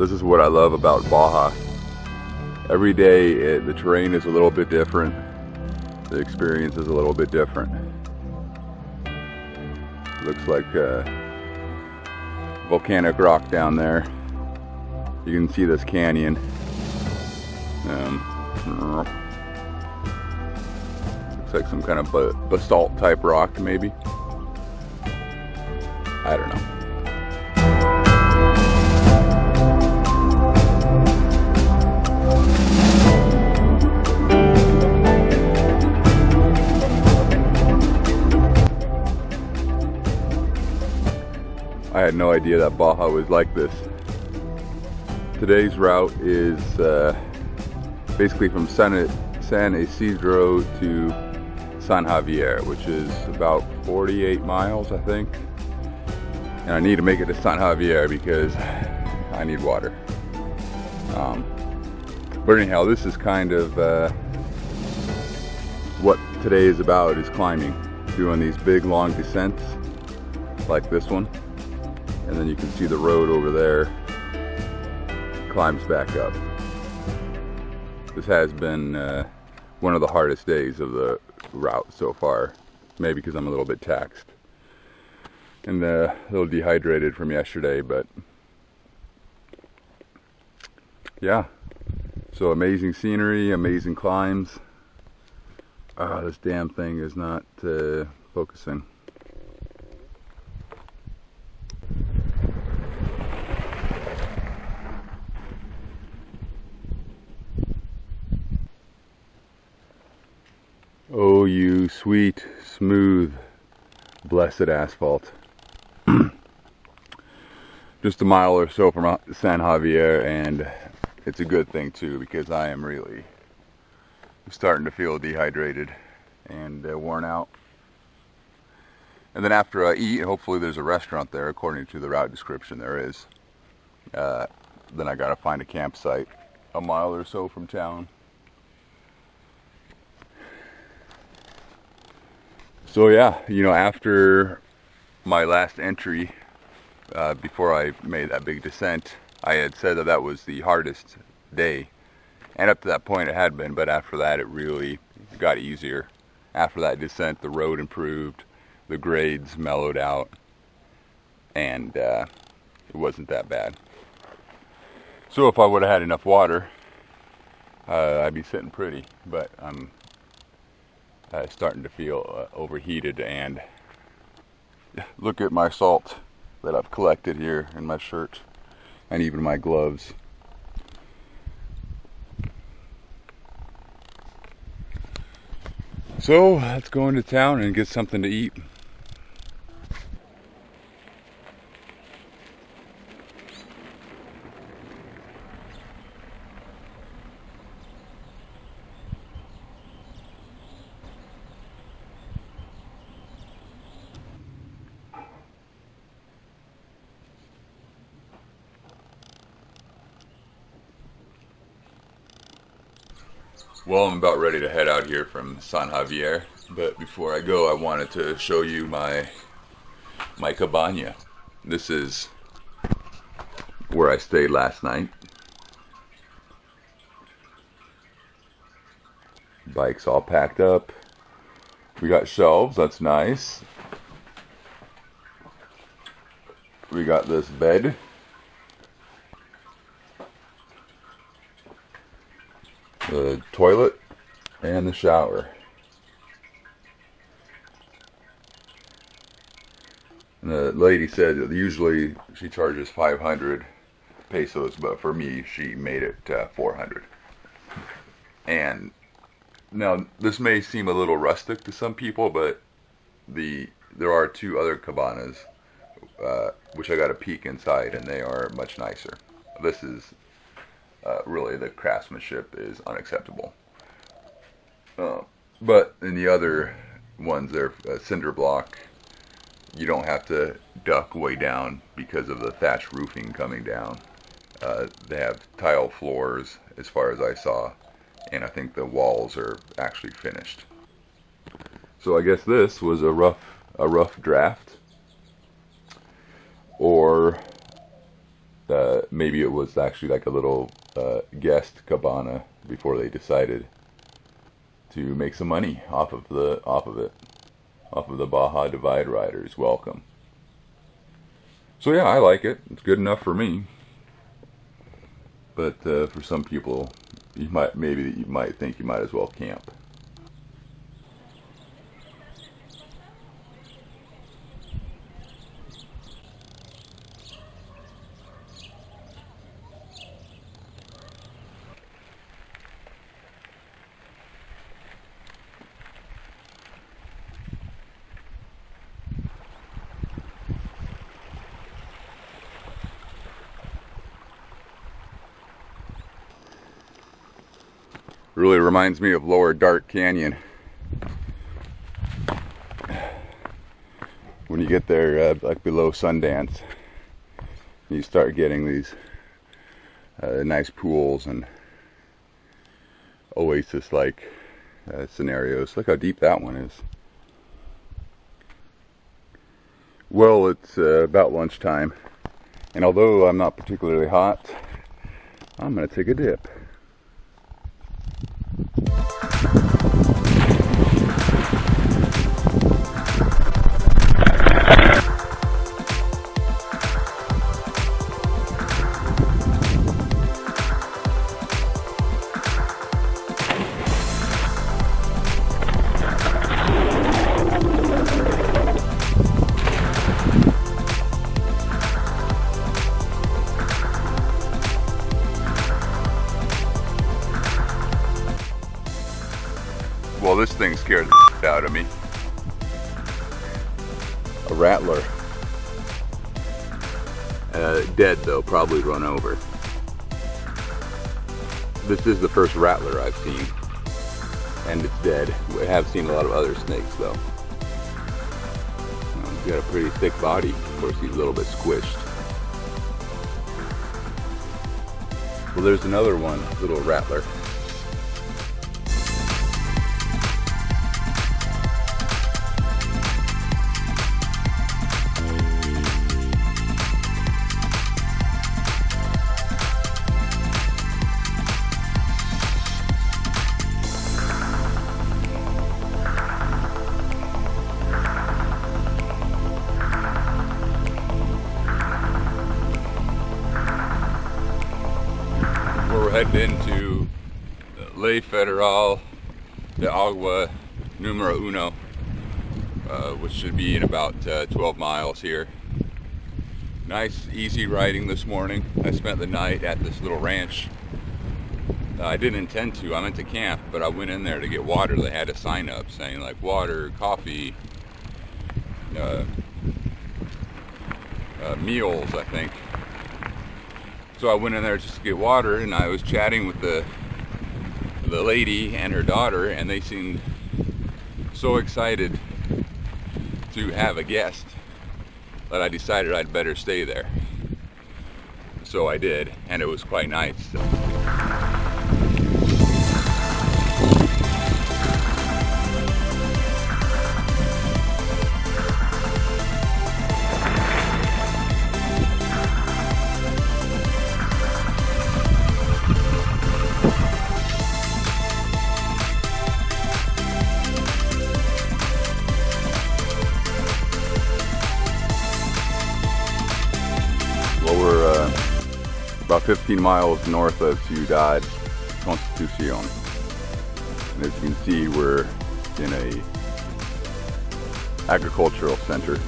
This is what I love about Baja. Every day the terrain is a little bit different. The experience is a little bit different. Looks like volcanic rock down there. You can see this canyon. Looks like some kind of basalt type rock, maybe. I don't know. I had no idea that Baja was like this. Today's route is basically from San Isidro to San Javier, which is about 48 miles, I think. And I need to make it to San Javier because I need water. But anyhow, this is kind of what today is about, is climbing. Doing these big long descents like this one. And then you can see the road over there climbs back up. This has been one of the hardest days of the route so far. Maybe because I'm a little bit taxed and a little dehydrated from yesterday, but yeah. So amazing scenery, amazing climbs. This damn thing is not focusing. Oh, you sweet, smooth, blessed asphalt. Just a mile or so from San Javier, and it's a good thing too, because I am really starting to feel dehydrated and worn out. And then after I eat, hopefully there's a restaurant there, according to the route description there is. Then I gotta find a campsite a mile or so from town. So yeah, you know, after my last entry, before I made that big descent, I had said that that was the hardest day. And up to that point it had been, but after that it really got easier. After that descent, the road improved, the grades mellowed out, and it wasn't that bad. So if I would have had enough water, I'd be sitting pretty, but I'm starting to feel overheated, and look at my salt that I've collected here in my shirt and even my gloves. So let's go into town and get something to eat. Well, I'm about ready to head out here from San Javier, but before I go, I wanted to show you my cabana. This is where I stayed last night. Bike's all packed up. We got shelves, that's nice. We got this bed. The toilet and the shower. And the lady said that usually she charges 500 pesos, but for me she made it 400. And now this may seem a little rustic to some people, but there are two other cabanas which I got a peek inside, and they are much nicer. This is really, the craftsmanship is unacceptable. But in the other ones, they're cinder block. You don't have to duck way down because of the thatch roofing coming down. They have tile floors, as far as I saw, and I think the walls are actually finished. So I guess this was a rough draft, or maybe it was actually like a little guest cabana before they decided to make some money off of the Baja Divide riders. Welcome. So yeah, I like it. It's good enough for me. But for some people, you might think you might as well camp. Really reminds me of Lower Dark Canyon. When you get there, like below Sundance, you start getting these nice pools and Oasis-like scenarios. Look how deep that one is. Well, it's about lunchtime, and although I'm not particularly hot, I'm going to take a dip. Well, this thing scared the out of me. A rattler. Dead though, probably run over. This is the first rattler I've seen, and it's dead. I have seen a lot of other snakes though. He's got a pretty thick body. Of course, he's a little bit squished. Well, there's another one, little rattler. We're heading into Ley Federal de Agua Numero Uno, which should be in about 12 miles here. Nice, easy riding this morning. I spent the night at this little ranch. I didn't intend to. I meant to camp, but I went in there to get water. They had a sign up saying like water, coffee, meals, I think. So I went in there just to get water, and I was chatting with the lady and her daughter, and they seemed so excited to have a guest that I decided I'd better stay there. So I did, and it was quite nice. We're about 15 miles north of Ciudad Constitucion. And as you can see, we're in a agricultural center.